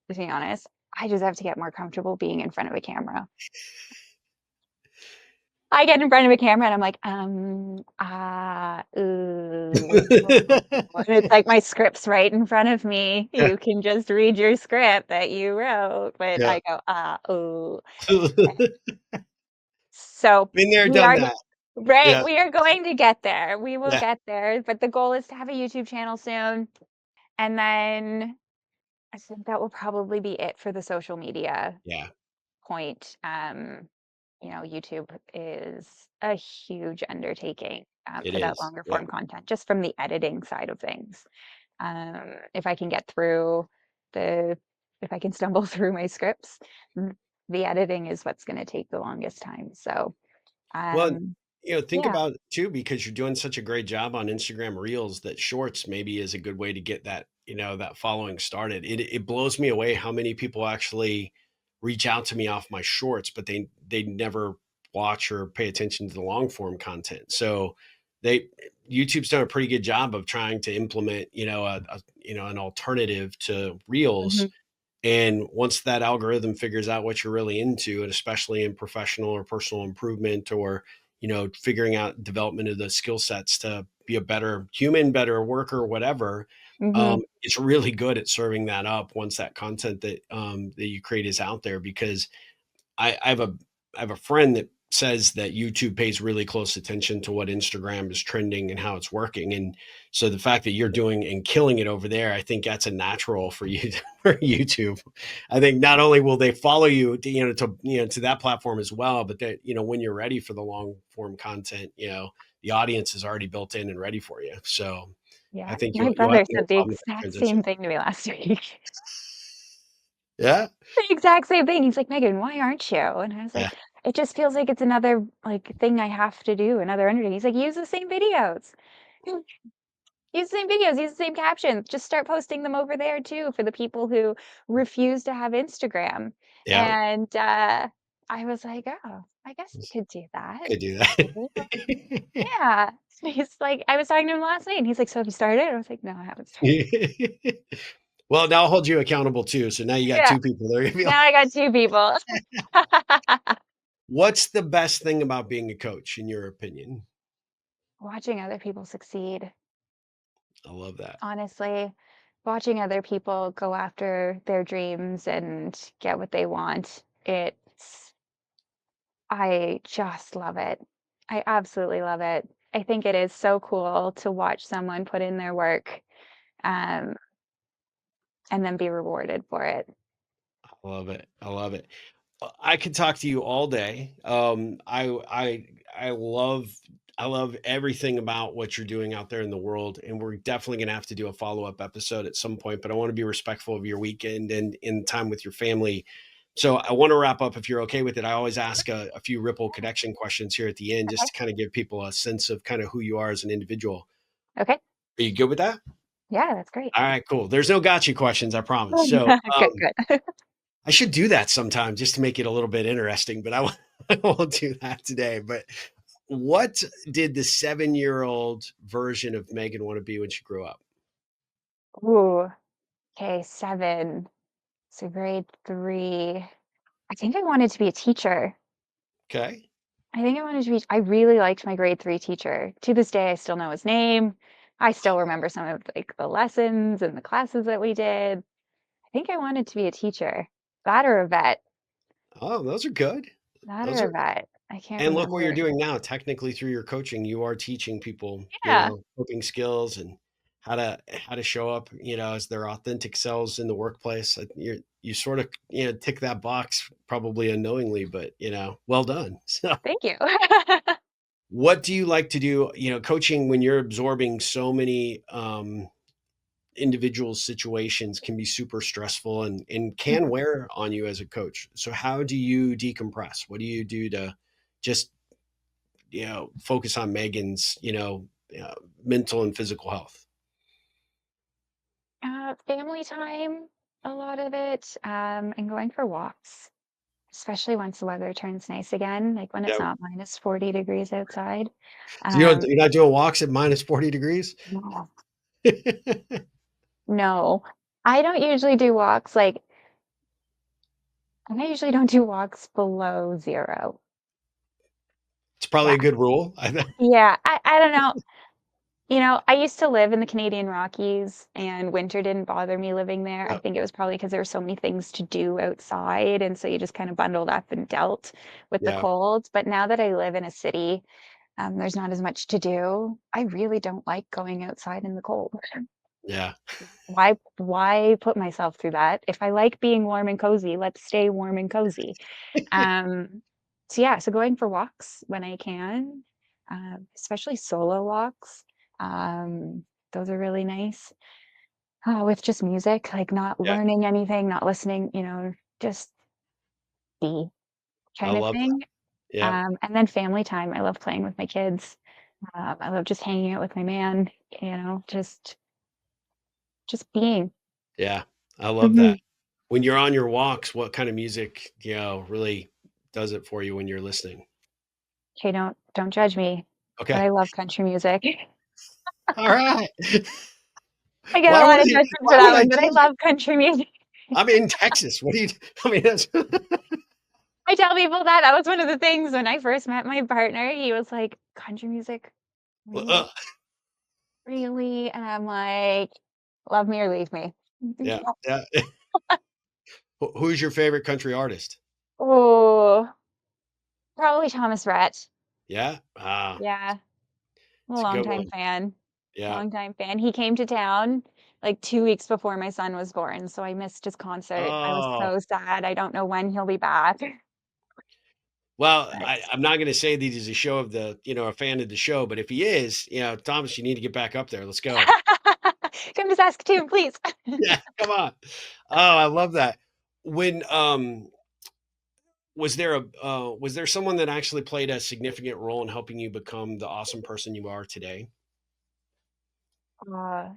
to be honest, I just have to get more comfortable being in front of a camera. I get in front of a camera and I'm like, and it's like my script's right in front of me. Yeah. You can just read your script that you wrote, but Yeah. I go, ooh. So Been there, we done are that. right, Yeah. we are going to get there. We will Yeah. get there, but the goal is to have a YouTube channel soon, and then I think that will probably be it for the social media Yeah. point. YouTube is a huge undertaking, It for that is. longer Yeah. form content, just from the editing side of things. If I can get through the if I can stumble through my scripts, the editing is what's gonna take the longest time. So, Well, um, think yeah. about it too, because you're doing such a great job on Instagram Reels that Shorts maybe is a good way to get that, that following started. It blows me away how many people actually reach out to me off my Shorts, but they never watch or pay attention to the long form content. So they YouTube's done a pretty good job of trying to implement, an alternative to Reels. Mhm, And once that algorithm figures out what you're really into, and especially in professional or personal improvement or, figuring out development of the skill sets to be a better human, better worker, whatever, mhm, it's really good at serving that up once that content that you create is out there. Because I have a friend that says that YouTube pays really close attention to what Instagram is trending and how it's working. And so the fact that you're doing and killing it over there, I think that's a natural for you for YouTube. I think not only will they follow you, to that platform as well, but that when you're ready for the long form content, the audience is already built in and ready for you. So I yeah. think My you'll have brother no said the problem with that exact transition. same thing to me last week. Yeah, The exact same thing. He's like, "Megan, why aren't you?" And I was yeah, like, "It just feels like it's another, like, thing I have to do, another undertaking." He's like, "Use the same videos. Use the same videos, use the same captions. Just start posting them over there too for the people who refuse to have Instagram." yeah. And, I was like, "Oh, I guess you could do that." Could do Yeah. that. Yeah. He's like I was talking to him last night, and he's like, "So have you started?" I was like, "No, I haven't started." Well, now I'll hold you accountable too. So now you got Yeah. 2 people there. Now I got 2 people. What's the best thing about being a coach in your opinion? Watching other people succeed, I love that. honestly. Watching other people go after their dreams and get what they want. I just love it. I absolutely love it. I think it is so cool to watch someone put in their work, um, and then be rewarded for it. I love it. I love it. I could talk to you all day. I love everything about what you're doing out there in the world, and we're definitely going to have to do a follow-up episode at some point. But I want to be respectful of your weekend and in time with your family. So I want to wrap up if you're okay with it. I always ask a few Ripple connection questions here at the end, just Okay. to kind of give people a sense of kind of who you are as an individual. Okay. Are you good with that? Yeah, that's great. All right, cool. There's no gotcha questions, I promise. So Good, good. I should do that sometime just to make it a little bit interesting, but I won't do that today. But what did the 7-year-old version of Megan want to be when she grew up? Ooh. Okay, 7. So grade 3. I think I wanted to be a teacher. Okay. I think I wanted to be I really liked my grade 3 teacher. To this day, I still know his name. I still remember some of, like, the lessons and the classes that we did. I think I wanted to be a teacher. That or a vet. Oh, those are good. That Those or a are vet. I can't And look what you're remember. doing now. Technically, through your coaching, you are teaching people, Yeah, coping skills and how to show up, as their authentic selves in the workplace. You sort of, tick that box probably unknowingly, but well done. So, thank you. what do you like to do? Coaching when you're absorbing so many individual situations can be super stressful and can Mhm. wear on you as a coach. So, how do you decompress? What do you do to just focus on Megan's, mental and physical health. Family time, a lot of it, and going for walks, especially once the weather turns nice again, like when it's Yeah. not minus 40 degrees outside. So Um, you're not doing walks at minus 40 degrees? no, It's no, I don't usually do walks like I usually don't do walks below 0. probably Yeah, a good rule. I think. yeah, I don't know. I used to live in the Canadian Rockies, and winter didn't bother me living there. I Yeah. think it was probably because there were so many things to do outside, and so you just kind of bundled up and dealt with the Yeah. cold. But now that I live in a city, there's not as much to do. I really don't like going outside in the cold. Yeah. Why put myself through that? If I like being warm and cozy, let's stay warm and cozy. Um, so yeah, so going for walks when I can, especially solo walks. Um, those are really nice. With just music, like not Yeah. learning anything, not listening, just be I kind of love that. thing. Yeah. And then family time. I love playing with my kids. I love just hanging out with my man, just being. Yeah. I love that. Mhm. When you're on your walks, what kind of music, really does it for you when you're listening? Okay, don't judge me, but Okay. I love country music. All right. I get a lot of judgment for Why that would I one, but I judge you? love country music. I'm in Texas. What do you, I mean, that's, I tell people that was one of the things when I first met my partner, he was like, "Country music? Really? ugh. Really?" And I'm like, "Love me or leave me." Yeah. Yeah. Who's your favorite country artist? Oh, probably Thomas Rhett. Yeah? Ah, Yeah, I'm a it's a good longtime one. fan, Yeah. longtime fan. He came to town, like, 2 weeks before my son was born, so I missed his concert. I was Oh, so sad. I don't know when he'll be back, well, but I'm not gonna say that he's a show of the a fan of the show, but if he is, Thomas, you need to get back up there. Let's go. come to Saskatoon, please. Yeah, come on. Oh, I love that. When, was there someone that actually played a significant role in helping you become the awesome person you are today? Uh,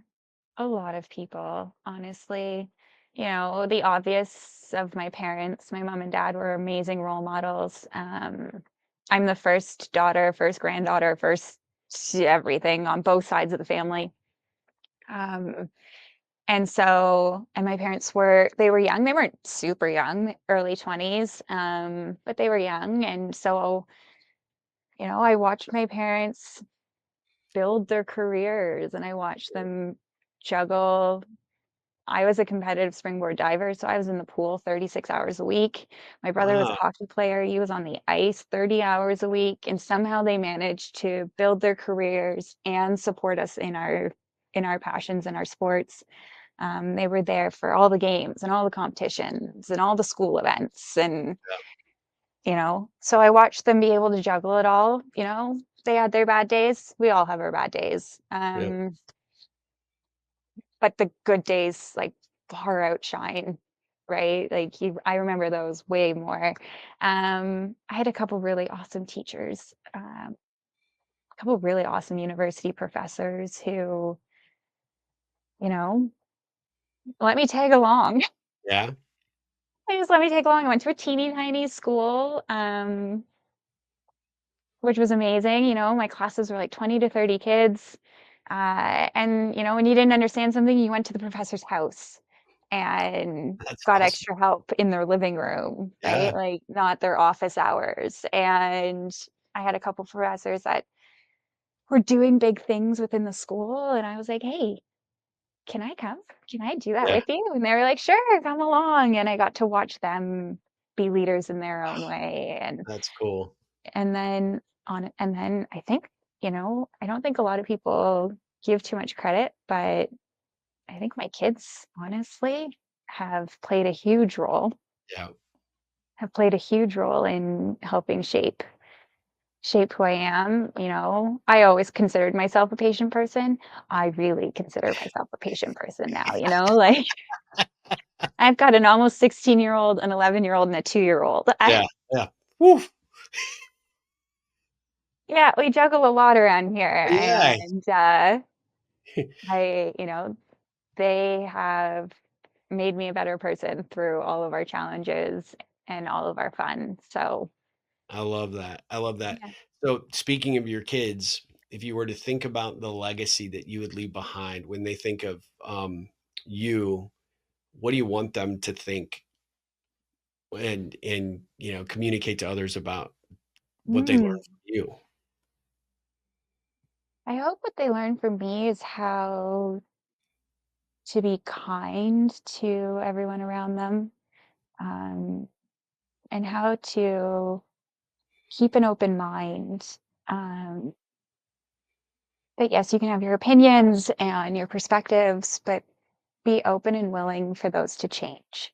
a lot of people, honestly. The obvious of my parents, my mom and dad were amazing role models. I'm the first daughter, first granddaughter, first everything on both sides of the family. Um, and my parents they were young. They weren't super young, early 20s, but they were young. And so, I watched my parents build their careers and I watched them juggle. I was a competitive springboard diver, so I was in the pool 36 hours a week. My brother was a Ah, hockey player. He was on the ice 30 hours a week, and somehow they managed to build their careers and support us in our passions and our sports. They were there for all the games and all the competitions and all the school events, and so I watched them be able to juggle it all. They had their bad days. We all have our bad days. yeah, But the good days, like, far outshine, right? Like, I remember those way more. I had a couple really awesome teachers, a couple really awesome university professors who, you know, let me tag along. yeah. They just let me tag along. I went to a teeny tiny school, which was amazing. My classes were like 20 to 30 kids. And when you didn't understand something, you went to the professor's house. and That's got awesome. extra help in their living room, Yeah. right? Like, not their office hours. And I had a couple professors that were doing big things within the school, and I was like, "Hey, can I come? Can I do that Yeah. with you?" And they were like, "Sure, come along." And I got to watch them be leaders in their own way. That's cool. And then I think, I don't think a lot of people give too much credit, but I think my kids honestly have played a huge role, Yeah. have played a huge role in helping shape who I am. I always considered myself a patient person. I really consider myself a patient person now, like I've got an almost 16-year-old, an 11-year-old, and a 2-year-old. Yeah. Yeah. Woo. Yeah, we juggle a lot around here, Yeah. and I, they have made me a better person through all of our challenges and all of our fun. So, I love that. I love that. yeah. So, speaking of your kids, if you were to think about the legacy that you would leave behind when they think of you, what do you want them to think and communicate to others about what they Mm. learned from you? I hope what they learn from me is how to be kind to everyone around them, um, and how to keep an open mind. Um, but yes, you can have your opinions and your perspectives, but be open and willing for those to change.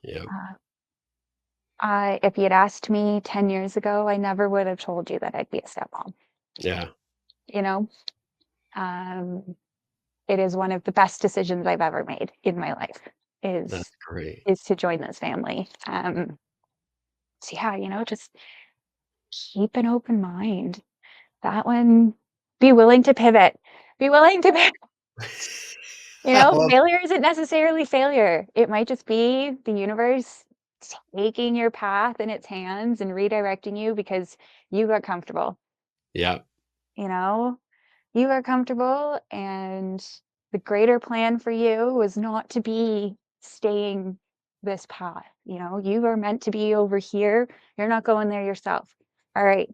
Yeah. Uh, if you had asked me 10 years ago, I never would have told you that I'd be a stepmom. Yeah. You know, um, it is one of the best decisions I've ever made in my life. Is That's great. is to join this family. So yeah, just keep an open mind. That one, be willing to pivot. Be willing to pivot. I love Failure isn't necessarily failure. It might just be the universe taking your path in its hands and redirecting you because you got comfortable. Yeah. You know, you got comfortable, and the greater plan for you was not to be staying this path. You are meant to be over here. You're not going there yourself. All right.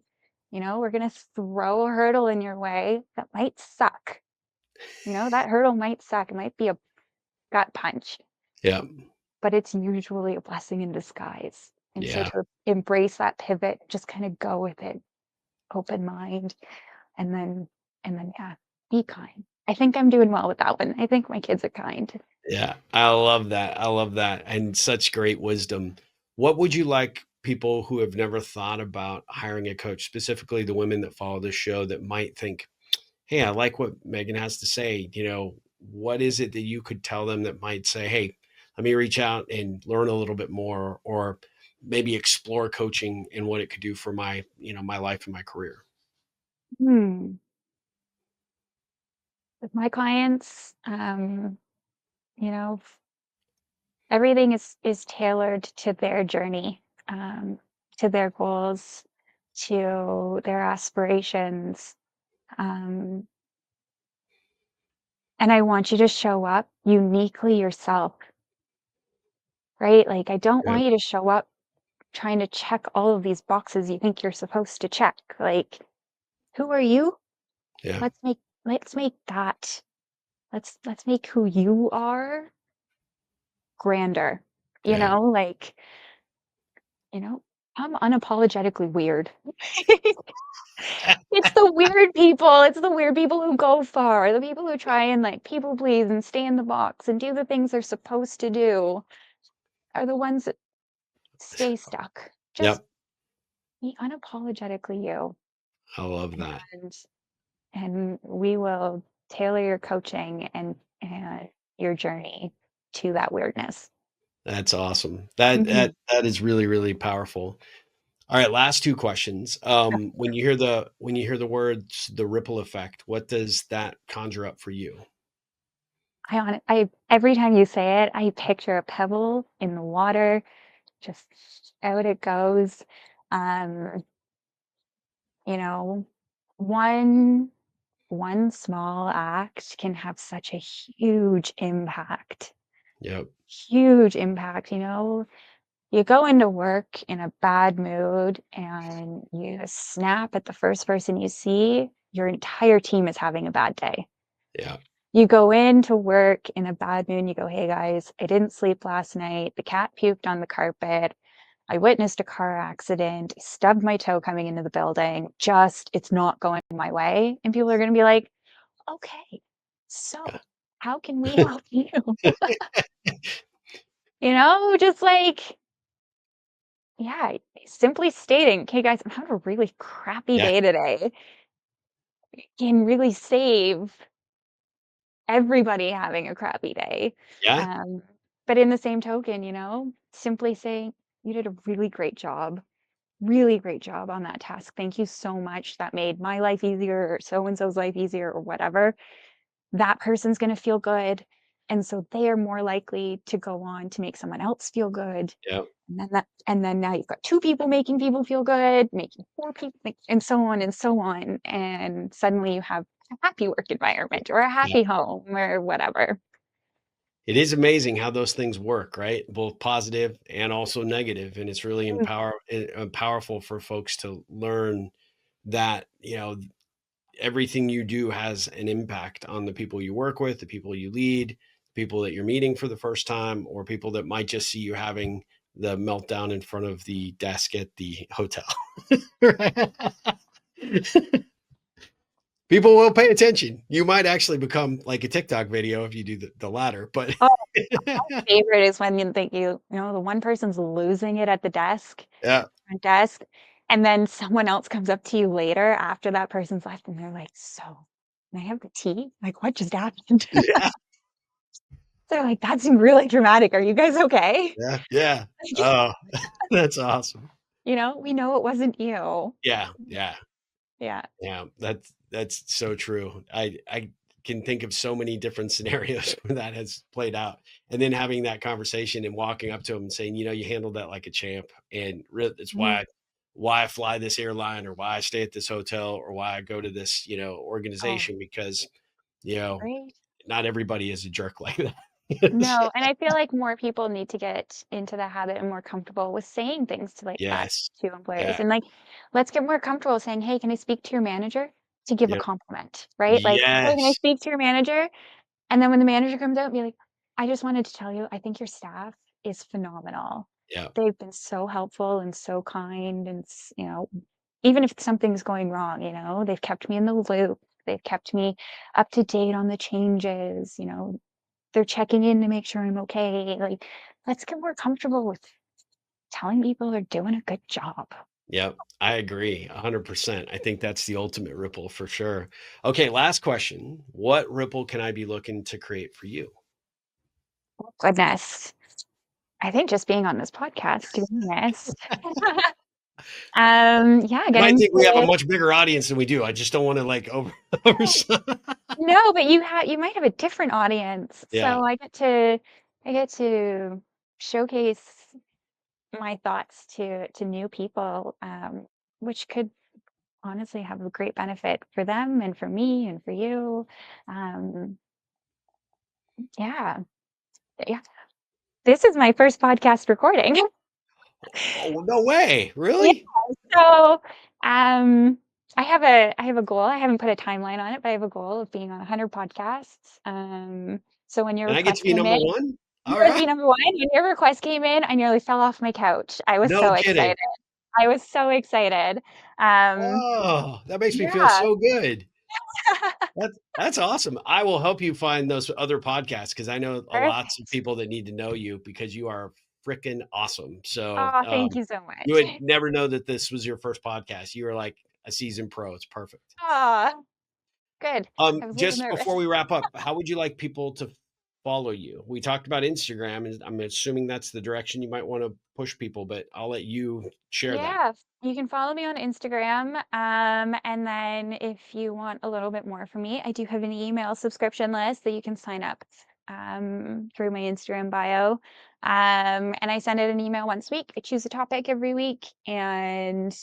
We're going to throw a hurdle in your way that might suck. That hurdle might suck. It might be a gut punch, Yeah. but it's usually a blessing in disguise. And so Yeah. to embrace that pivot, just kind of go with it, open mind, and then yeah, be kind. I think I'm doing well with that one. I think my kids are kind. Yeah, I love that. I love that. And such great wisdom. What would you like people who have never thought about hiring a coach, specifically the women that follow this show that might think, hey, I like what Megan has to say. What is it that you could tell them that might say, hey, let me reach out and learn a little bit more, or maybe explore coaching and what it could do for my life and my career? Hmm. With my clients, you know, everything is tailored to their journey, to their goals, to their aspirations. Um, and I want you to show up uniquely yourself, right? Like, I don't Yeah. want you to show up trying to check all of these boxes you think you're supposed to check. Like, who are you? Yeah. Let's make that, let's make who you are grander. Yeah. Like, you know, I'm unapologetically weird. It's the weird people who go far, the people who try and like people please and stay in the box and do the things they're supposed to do are the ones that stay stuck. Just Yep. be unapologetically you, I love that. and we will tailor your coaching and your journey to that weirdness. That's awesome. That that Mhm. that is really, really powerful. All right, last two questions. When you hear the words the ripple effect, what does that conjure up for you? I every time you say it, I picture a pebble in the water, just out it goes. Um, you know, one one small act can have such a huge impact. Yep. Huge impact, you go into work in a bad mood and you snap at the first person you see, your entire team is having a bad day. Yeah. You go into work in a bad mood and you go, "Hey guys, I didn't sleep last night. The cat puked on the carpet. I witnessed a car accident, stubbed my toe coming into the building. Just, it's not going my way." And people are going to be like, "Okay, Yeah. so how can we help you?" Just like, yeah, simply stating, "Okay, guys, I'm having a really crappy Yeah. day today," can really save everybody having a crappy day. Yeah. Um, but in the same token, simply saying, "You did a really great job on that task. Thank you so much. That made my life easier or so and so's life easier or whatever." That person's going to feel good. And so they are more likely to go on to make someone else feel good. Yep. And then now you've got two people making people feel good, making four people, and so on and so on. And suddenly you have a happy work environment or a Yeah. happy home or whatever. It is amazing how those things work, right? Both positive and also negative, and it's really Mm. powerful for folks to learn that, everything you do has an impact on the people you work with, the people you lead, people that you're meeting for the first time, or people that might just see you having the meltdown in front of the desk at the hotel. Right? People will pay attention. You might actually become like a TikTok video if you do the latter, but Oh, favorite is when you think the one person's losing it at the yeah, front desk, and then someone else comes up to you later after that person's left, and they're like, "So, can I have the tea? Like, what just happened?" yeah, They're like, "That seemed really dramatic. Are you guys okay?" yeah, yeah. Oh, that's awesome. We know it wasn't you. Yeah, yeah. Yeah. Yeah, that's so true. I can think of so many different scenarios where that has played out, and then having that conversation and walking up to him and saying, "You handled that like a champ, and it's Mhm. why I fly this airline, or why I stay at this hotel, or why I go to this Oh, organization, because you know right? not everybody is a jerk like that." No, and I feel like more people need to get into the habit and more comfortable with saying things to like that Yes, to employers. yeah, And like, let's get more comfortable saying, "Hey, can I speak to your manager?" To give a yeah, compliment, right? Like, "Hey, can I yes, speak to your manager?" And then when the manager comes out, be like, "I just wanted to tell you, I think your staff is phenomenal. yeah, They've been so helpful and so kind, and even if something's going wrong, they've kept me in the loop. They've kept me up to date on the changes. They're checking in to make sure I'm okay." Like, let's get more comfortable with telling people they're doing a good job. yep. I agree 100%. I think that's the ultimate ripple for sure. Okay, last question. What ripple can I be looking to create for you? Goodness. I think just being on this podcast, to be honest. Yeah, You might getting think we have a to much bigger audience than we do. I just don't want to like over. No, but you might have a different audience. Yeah, So I get to showcase my thoughts to new people, which could honestly have a great benefit for them and for me and for you. Um, yeah, yeah. This is my first podcast recording. oh, no way. Yeah. Really? So, um, I have a goal. I haven't put a timeline on it, but I have a goal of being on 100 podcasts. So when your And I get request to be came in, number one? you All wanna be right. number 1? When your request came in, I nearly fell off my couch. I was No so kidding. excited. I was so excited. Um, Oh, that makes me feel yeah. so good. That's awesome. I will help you find those other podcasts, because I know a lots of Perfect. people that need to know you, because you are freaking awesome. So, Oh, thank you so you much. would never know that this was your first podcast. You are like a seasoned pro. It's perfect. Aw, good. I was a little Just before nervous. we wrap up, how would you like people to follow you? We talked about Instagram, and I'm assuming that's the direction you might want to push people, but I'll let you share that. Yeah, you can follow me on Instagram. And then if you want a little bit more from me, I do have an email subscription list that you can sign up through my Instagram bio. And I send it an email once a week. I choose a topic every week and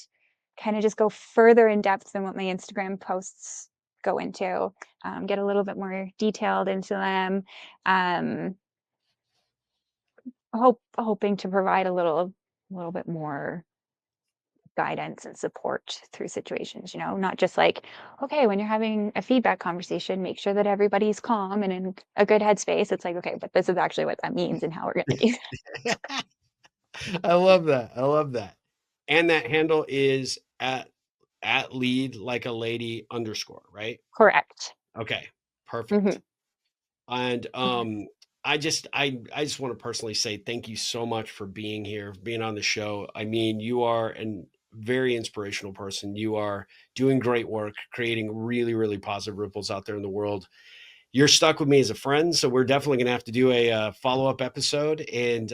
kind of just go further in depth than what my Instagram posts go into. Get a little bit more detailed into them. Um, hoping to provide a little bit more guidance and support through situations, not just like, okay, when you're having a feedback conversation, make sure that everybody's calm and in a good headspace. It's like, okay, but this is actually what that means and how we're going to do that. I love that. I love that. And that handle is at lead like a lady underscore, right? Correct. Okay, Hmm. perfect. And I just want to personally say thank you so much for being here, being on the show. I mean, you are a very inspirational person. You are doing great work, creating really, really positive ripples out there in the world. You're stuck with me as a friend, so we're definitely going to have to do a follow-up episode. And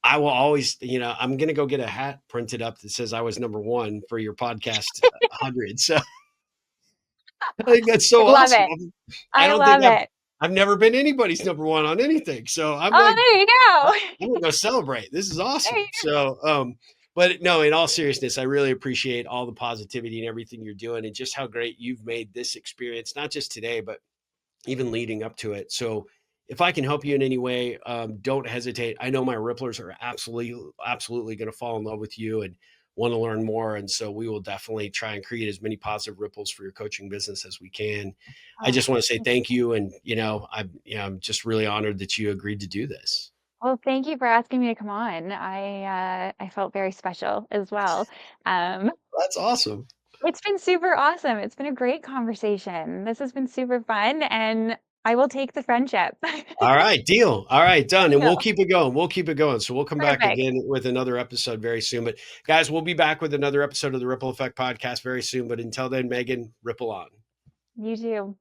I will always, I'm going to go get a hat printed up that says I was number one for your podcast 100. So I think that's so I love awesome. it. I I don't think love it. I've never been anybody's number one on anything. So I'm Oh, like, there you I'm go. gonna go celebrate. This is There awesome. you So, but no, in all seriousness, I really appreciate all the positivity and everything you're doing, and just how great you've made this experience, not just today, but even leading up to it. So if I can help you in any way, don't hesitate. I know my Ripplers are absolutely going to fall in love with you and want to learn more. And so we will definitely try and create as many positive ripples for your coaching business as we can. I go. just want to say thank you. And, I'm just really honored that you agreed to do this. Well, thank you for asking me to come on. I felt very special as well. Um, That's awesome. it's been super awesome. It's been a great conversation. This has been super fun, and I will take the friendship. All right, deal. All right, done. And we'll Deal. keep it going. We'll keep it going. So we'll come back Perfect. again with another episode very soon. But guys, we'll be back with another episode of the Ripple Effect podcast very soon. But until then, Megan, ripple on. You too.